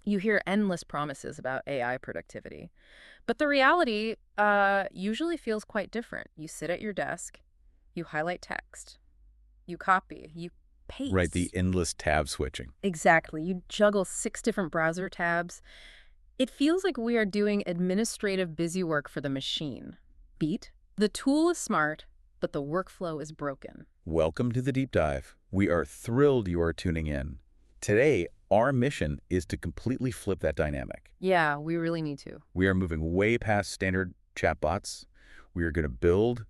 You hear endless promises about AI productivity. But the reality usually feels quite different. You sit at your desk, you highlight text, you copy, you Right, the paste. endless tab switching. Exactly. You juggle 6 different browser tabs. It feels like we are doing administrative busy work for the machine. Beat. The tool is smart, but the workflow is broken. Welcome to the deep dive. We are thrilled you are tuning in. Today, our mission is to completely flip that dynamic. Yeah, we really need to. We are moving way past standard chatbots. We are going to build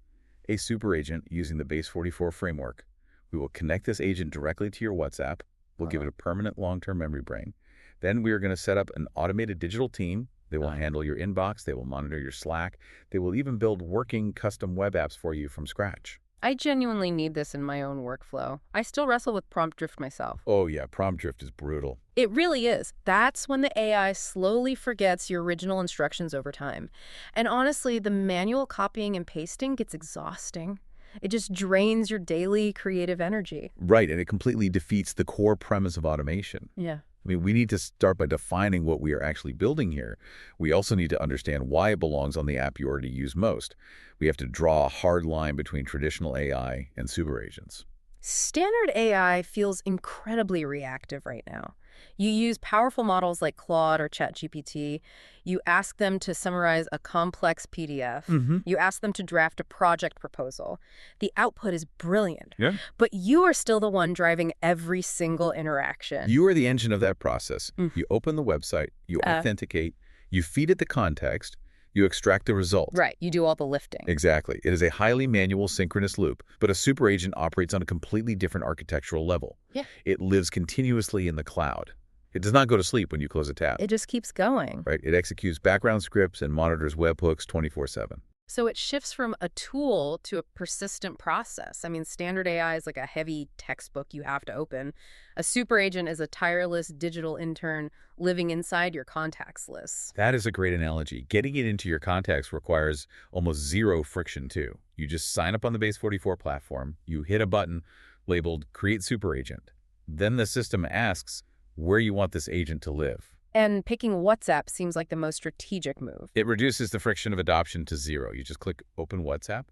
a super agent using the Base44 framework. We will connect this agent directly to your WhatsApp. We'll give it a permanent long-term memory brain. Then we are going to set up an automated digital team. They will handle your inbox. They will monitor your Slack. They will even build working custom web apps for you from scratch. I genuinely need this in my own workflow. I still wrestle with prompt drift myself. Oh yeah, prompt drift is brutal. It really is. That's when the AI slowly forgets your original instructions over time. And honestly, the manual copying and pasting gets exhausting. It just drains your daily creative energy. Right, and it completely defeats the core premise of automation. Yeah. I mean, we need to start by defining what we are actually building here. We also need to understand why it belongs on the app you already use most. We have to draw a hard line between traditional AI and super agents. Standard AI feels incredibly reactive right now. You use powerful models like Claude or ChatGPT. You ask them to summarize a complex PDF. You ask them to draft a project proposal. The output is brilliant. Yeah. But you are still the one driving every single interaction. You are the engine of that process. Mm. You open the website, you authenticate, you feed it the context, you extract the result. Right, you do all the lifting. Exactly. It is a highly manual synchronous loop, but a super agent operates on a completely different architectural level. Yeah. It lives continuously in the cloud. It does not go to sleep when you close a tab. It just keeps going. Right? It executes background scripts and monitors webhooks 24/7. So it shifts from a tool to a persistent process. I mean, standard AI is like a heavy textbook you have to open. A super agent is a tireless digital intern living inside your contacts list. That is a great analogy. Getting it into your contacts requires almost zero friction, too. You just sign up on the Base44 platform, you hit a button labeled Create Super Agent. Then the system asks where you want this agent to live. And picking WhatsApp seems like the most strategic move. It reduces the friction of adoption to zero. You just click Open WhatsApp.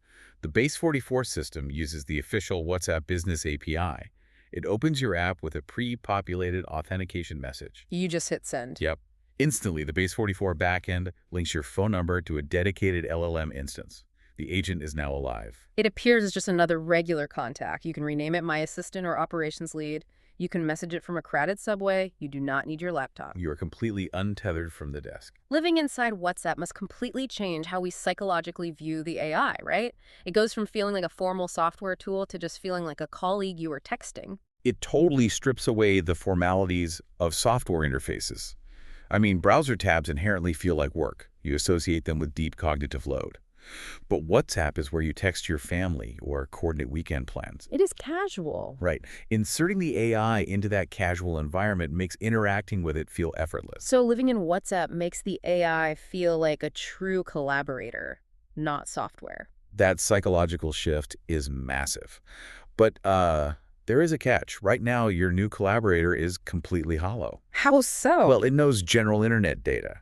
The Base44 system uses the official WhatsApp Business API. It opens your app with a pre-populated authentication message. You just hit send. Yep. Instantly, the Base44 backend links your phone number to a dedicated LLM instance. The agent is now alive. It appears as just another regular contact. You can rename it My Assistant or Operations Lead. You can message it from a crowded subway. You do not need your laptop. You are completely untethered from the desk. Living inside WhatsApp must completely change how we psychologically view the AI, right? It goes from feeling like a formal software tool to just feeling like a colleague you were texting. It totally strips away the formalities of software interfaces. I mean, browser tabs inherently feel like work. You associate them with deep cognitive load. But WhatsApp is where you text your family or coordinate weekend plans. It is casual. Right. Inserting the AI into that casual environment makes interacting with it feel effortless. So living in WhatsApp makes the AI feel like a true collaborator, not software. That psychological shift is massive. But there is a catch. Right now, your new collaborator is completely hollow. How so? Well, it knows general internet data,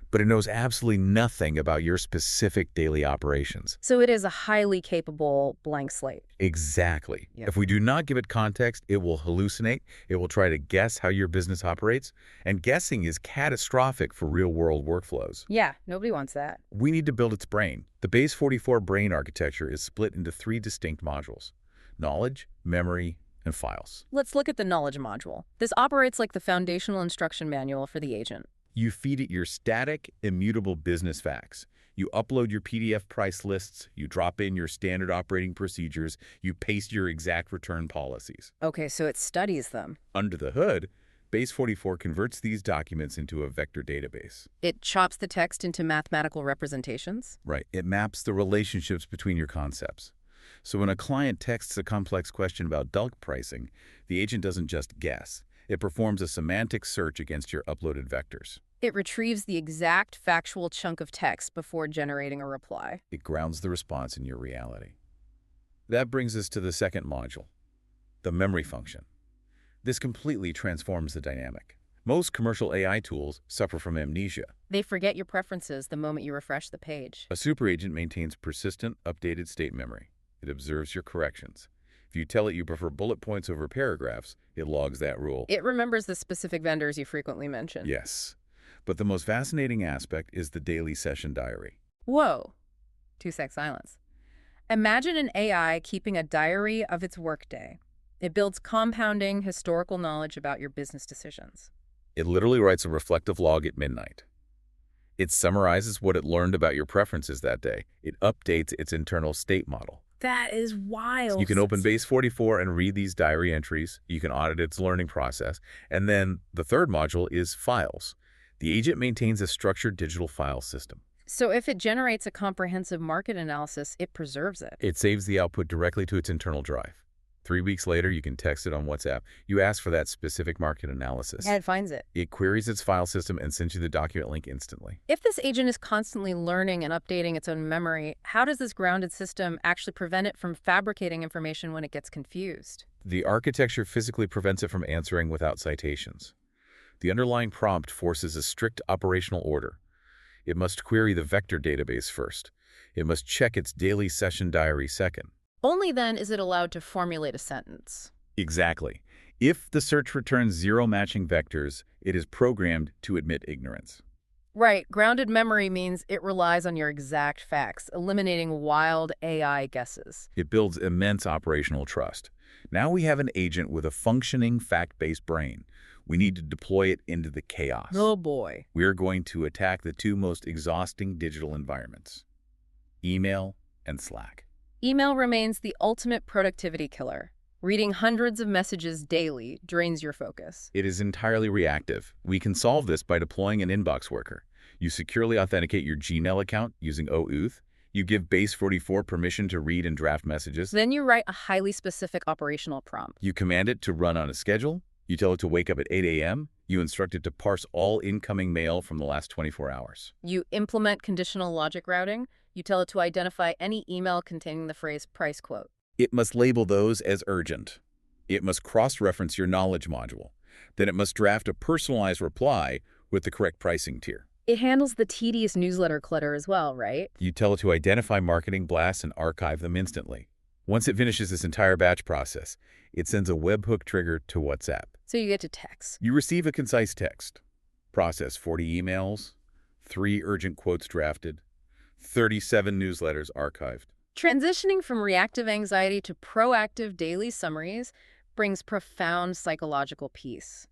but it knows absolutely nothing about your specific daily operations. So it is a highly capable blank slate. Exactly. Yep. If we do not give it context, it will hallucinate. It will try to guess how your business operates. And guessing is catastrophic for real-world workflows. Yeah, nobody wants that. We need to build its brain. The Base44 brain architecture is split into 3 distinct modules: knowledge, memory, and files. Let's look at the knowledge module. This operates like the foundational instruction manual for the agent. You feed it your static, immutable business facts. You upload your PDF price lists, you drop in your standard operating procedures, you paste your exact return policies. Okay, so it studies them. Under the hood, Base44 converts these documents into a vector database. It chops the text into mathematical representations. Right. It maps the relationships between your concepts. So when a client texts a complex question about bulk pricing, the agent doesn't just guess. It performs a semantic search against your uploaded vectors. It retrieves the exact factual chunk of text before generating a reply. It grounds the response in your reality. That brings us to the second module, the memory function. This completely transforms the dynamic. Most commercial AI tools suffer from amnesia. They forget your preferences the moment you refresh the page. A superagent maintains persistent, updated state memory. It observes your corrections. If you tell it you prefer bullet points over paragraphs, it logs that rule. It remembers the specific vendors you frequently mention. Yes. But the most fascinating aspect is the daily session diary. Whoa. 2-sec silence. Imagine an AI keeping a diary of its workday. It builds compounding historical knowledge about your business decisions. It literally writes a reflective log at midnight. It summarizes what it learned about your preferences that day. It updates its internal state model. That is wild. You can open Base44 and read these diary entries. You can audit its learning process. And then the third module is files. The agent maintains a structured digital file system. So if it generates a comprehensive market analysis, it preserves it. It saves the output directly to its internal drive. 3 weeks later, you can text it on WhatsApp. You ask for that specific market analysis. And it finds it. It queries its file system and sends you the document link instantly. If this agent is constantly learning and updating its own memory, how does this grounded system actually prevent it from fabricating information when it gets confused? The architecture physically prevents it from answering without citations. The underlying prompt forces a strict operational order. It must query the vector database first. It must check its daily session diary second. Only then is it allowed to formulate a sentence. Exactly. If the search returns 0 matching vectors, it is programmed to admit ignorance. Right. Grounded memory means it relies on your exact facts, eliminating wild AI guesses. It builds immense operational trust. Now we have an agent with a functioning, fact-based brain. We need to deploy it into the chaos. Oh boy. We're going to attack the two most exhausting digital environments, email and Slack. Email remains the ultimate productivity killer. Reading hundreds of messages daily drains your focus. It is entirely reactive. We can solve this by deploying an inbox worker. You securely authenticate your Gmail account using OAuth. You give Base44 permission to read and draft messages. Then you write a highly specific operational prompt. You command it to run on a schedule. You tell it to wake up at 8 a.m. You instruct it to parse all incoming mail from the last 24 hours. You implement conditional logic routing. You tell it to identify any email containing the phrase price quote. It must label those as urgent. It must cross-reference your knowledge module. Then it must draft a personalized reply with the correct pricing tier. It handles the tedious newsletter clutter as well, right? You tell it to identify marketing blasts and archive them instantly. Once it finishes this entire batch process, it sends a webhook trigger to WhatsApp. So you get to text. You receive a concise text. Process 40 emails, 3 urgent quotes drafted, 37 newsletters archived. Transitioning from reactive anxiety to proactive daily summaries brings profound psychological peace.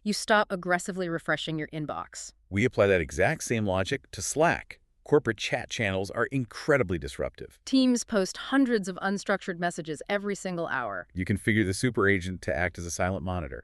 You stop aggressively refreshing your inbox. We apply that exact same logic to Slack. Corporate chat channels are incredibly disruptive. Teams post hundreds of unstructured messages every single hour. You configure the super agent to act as a silent monitor.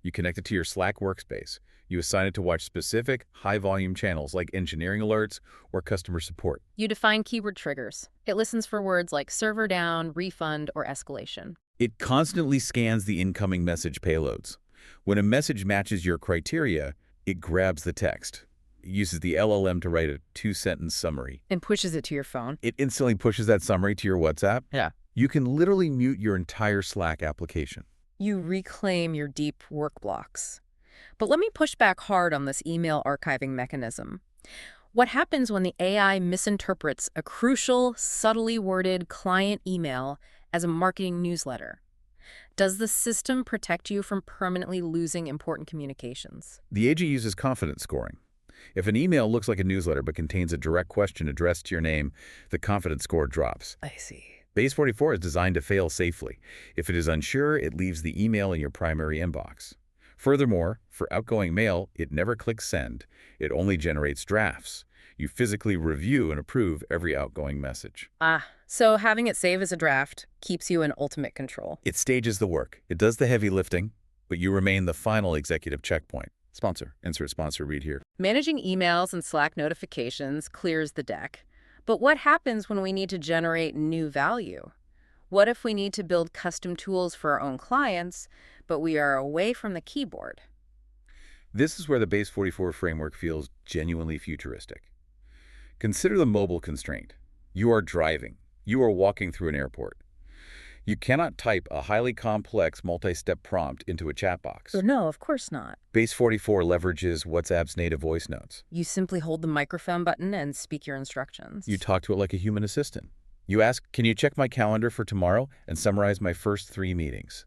You connect it to your Slack workspace. You assign it to watch specific, high-volume channels like engineering alerts or customer support. You define keyword triggers. It listens for words like server down, refund, or escalation. It constantly scans the incoming message payloads. When a message matches your criteria, it grabs the text. It uses the LLM to write a 2-sentence summary. And pushes it to your phone. It instantly pushes that summary to your WhatsApp. Yeah. You can literally mute your entire Slack application. You reclaim your deep work blocks. But let me push back hard on this email archiving mechanism. What happens when the AI misinterprets a crucial, subtly worded client email as a marketing newsletter? Does the system protect you from permanently losing important communications? The agent uses confidence scoring. If an email looks like a newsletter but contains a direct question addressed to your name, the confidence score drops. I see. Base44 is designed to fail safely. If it is unsure, it leaves the email in your primary inbox. Furthermore, for outgoing mail, it never clicks send. It only generates drafts. You physically review and approve every outgoing message. So having it save as a draft keeps you in ultimate control. It stages the work. It does the heavy lifting, but you remain the final executive checkpoint. Sponsor. Insert sponsor read here. Managing emails and Slack notifications clears the deck. But what happens when we need to generate new value? What if we need to build custom tools for our own clients, but we are away from the keyboard? This is where the Base44 framework feels genuinely futuristic. Consider the mobile constraint. You are driving. You are walking through an airport. You cannot type a highly complex multi-step prompt into a chat box. No, of course not. Base44 leverages WhatsApp's native voice notes. You simply hold the microphone button and speak your instructions. You talk to it like a human assistant. You ask, "Can you check my calendar for tomorrow and summarize my first 3 meetings?"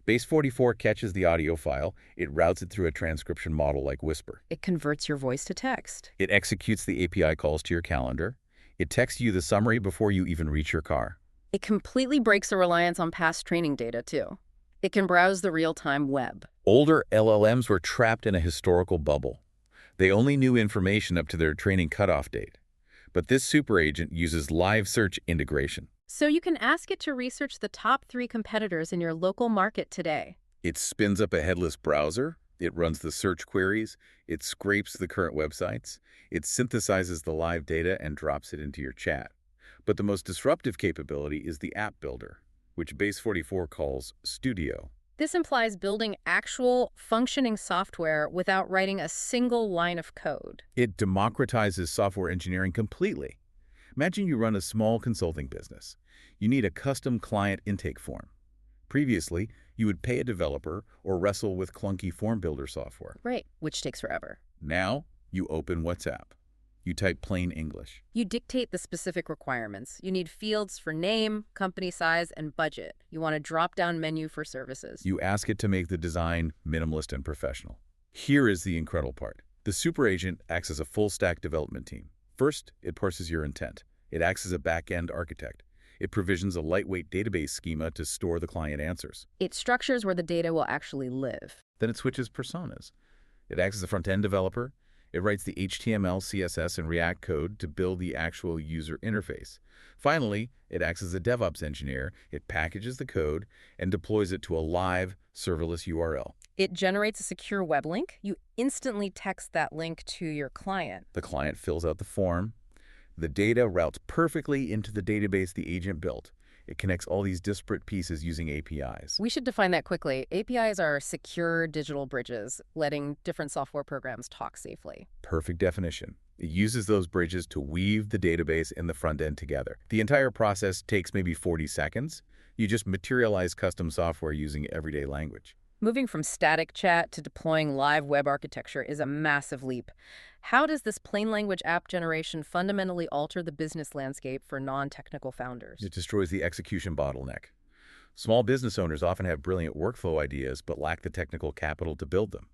Base44 catches the audio file. It routes it through a transcription model like Whisper. It converts your voice to text. It executes the API calls to your calendar. It texts you the summary before you even reach your car. It completely breaks the reliance on past training data, too. It can browse the real-time web. Older LLMs were trapped in a historical bubble. They only knew information up to their training cutoff date. But this super agent uses live search integration. So you can ask it to research the top 3 competitors in your local market today. It spins up a headless browser. It runs the search queries. It scrapes the current websites. It synthesizes the live data and drops it into your chat. But the most disruptive capability is the app builder, which Base44 calls Studio. This implies building actual, functioning software without writing a single line of code. It democratizes software engineering completely. Imagine you run a small consulting business. You need a custom client intake form. Previously, you would pay a developer or wrestle with clunky form builder software. Right, which takes forever. Now, you open WhatsApp. You type plain English. You dictate the specific requirements. You need fields for name, company size, and budget. You want a drop-down menu for services. You ask it to make the design minimalist and professional. Here is the incredible part. The super agent acts as a full-stack development team. First, it parses your intent. It acts as a back-end architect. It provisions a lightweight database schema to store the client answers. It structures where the data will actually live. Then it switches personas. It acts as a front-end developer. It writes the HTML, CSS, and React code to build the actual user interface. Finally, it acts as a DevOps engineer. It packages the code and deploys it to a live, serverless URL. It generates a secure web link. You instantly text that link to your client. The client fills out the form. The data routes perfectly into the database the agent built. It connects all these disparate pieces using APIs. We should define that quickly. APIs are secure digital bridges, letting different software programs talk safely. Perfect definition. It uses those bridges to weave the database and the front end together. The entire process takes maybe 40 seconds. You just materialize custom software using everyday language. Moving from static chat to deploying live web architecture is a massive leap. How does this plain language app generation fundamentally alter the business landscape for non-technical founders? It destroys the execution bottleneck. Small business owners often have brilliant workflow ideas but lack the technical capital to build them.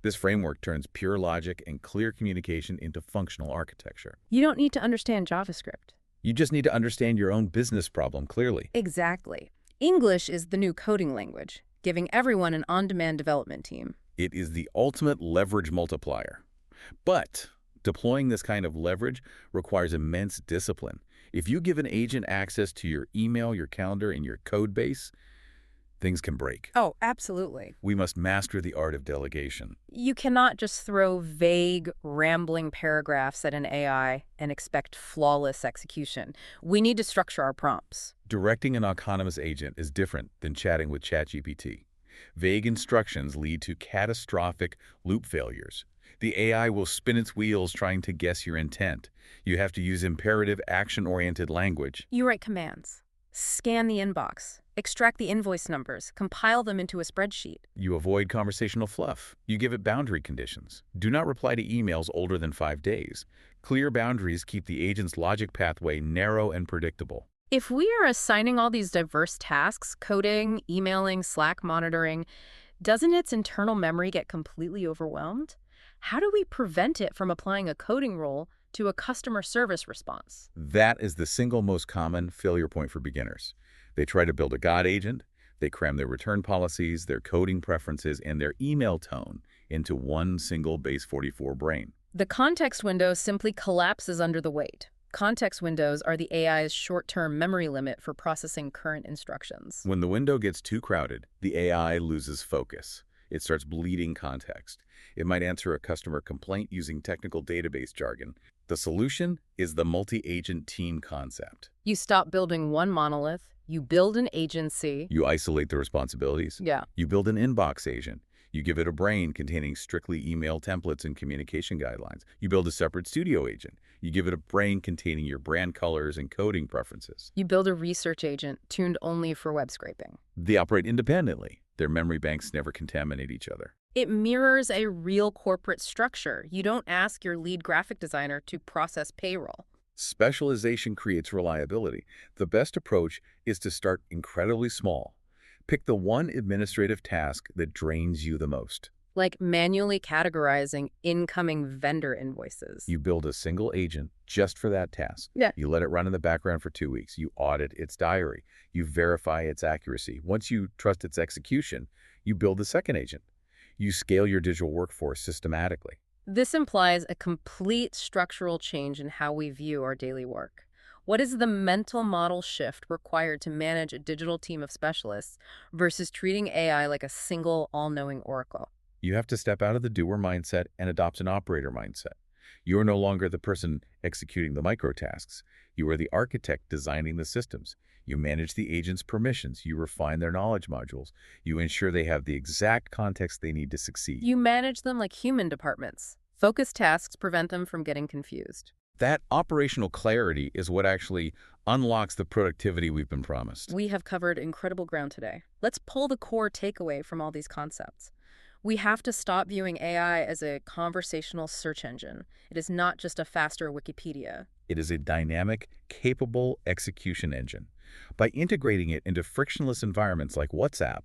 This framework turns pure logic and clear communication into functional architecture. You don't need to understand JavaScript. You just need to understand your own business problem clearly. Exactly. English is the new coding language, giving everyone an on-demand development team. It is the ultimate leverage multiplier. But deploying this kind of leverage requires immense discipline. If you give an agent access to your email, your calendar, and your code base, things can break. Oh, absolutely. We must master the art of delegation. You cannot just throw vague, rambling paragraphs at an AI and expect flawless execution. We need to structure our prompts. Directing an autonomous agent is different than chatting with ChatGPT. Vague instructions lead to catastrophic loop failures. The AI will spin its wheels trying to guess your intent. You have to use imperative, action-oriented language. You write commands. Scan the inbox. Extract the invoice numbers. Compile them into a spreadsheet. You avoid conversational fluff. You give it boundary conditions. Do not reply to emails older than 5 days. Clear boundaries keep the agent's logic pathway narrow and predictable. If we are assigning all these diverse tasks, coding, emailing, Slack monitoring, doesn't its internal memory get completely overwhelmed? How do we prevent it from applying a coding rule to a customer service response? That is the single most common failure point for beginners. They try to build a God agent. They cram their return policies, their coding preferences, and their email tone into one single Base44 brain. The context window simply collapses under the weight. Context windows are the AI's short-term memory limit for processing current instructions. When the window gets too crowded, the AI loses focus. It starts bleeding context. It might answer a customer complaint using technical database jargon. The solution is the multi-agent team concept. You stop building one monolith. You build an agency. You isolate the responsibilities. Yeah. You build an inbox agent. You give it a brain containing strictly email templates and communication guidelines. You build a separate studio agent. You give it a brain containing your brand colors and coding preferences. You build a research agent tuned only for web scraping. They operate independently. Their memory banks never contaminate each other. It mirrors a real corporate structure. You don't ask your lead graphic designer to process payroll. Specialization creates reliability. The best approach is to start incredibly small. Pick the one administrative task that drains you the most. Like manually categorizing incoming vendor invoices. You build a single agent just for that task. Yeah. You let it run in the background for 2 weeks. You audit its diary. You verify its accuracy. Once you trust its execution, you build the second agent. You scale your digital workforce systematically. This implies a complete structural change in how we view our daily work. What is the mental model shift required to manage a digital team of specialists versus treating AI like a single, all-knowing oracle? You have to step out of the doer mindset and adopt an operator mindset. You are no longer the person executing the microtasks. You are the architect designing the systems. You manage the agent's permissions. You refine their knowledge modules. You ensure they have the exact context they need to succeed. You manage them like human departments. Focused tasks prevent them from getting confused. That operational clarity is what actually unlocks the productivity we've been promised. We have covered incredible ground today. Let's pull the core takeaway from all these concepts. We have to stop viewing AI as a conversational search engine. It is not just a faster Wikipedia. It is a dynamic, capable execution engine. By integrating it into frictionless environments like WhatsApp,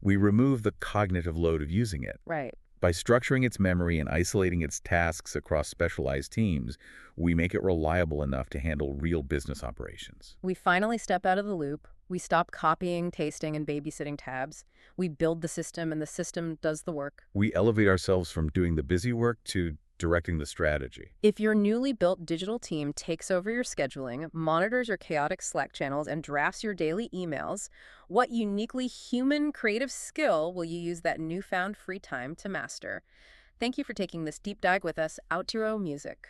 we remove the cognitive load of using it. Right. By structuring its memory and isolating its tasks across specialized teams, we make it reliable enough to handle real business operations. We finally step out of the loop. We stop copying, tasting, and babysitting tabs. We build the system, and the system does the work. We elevate ourselves from doing the busy work to directing the strategy. If your newly built digital team takes over your scheduling, monitors your chaotic Slack channels, and drafts your daily emails, what uniquely human creative skill will you use that newfound free time to master? Thank you for taking this deep dive with us. Outro music.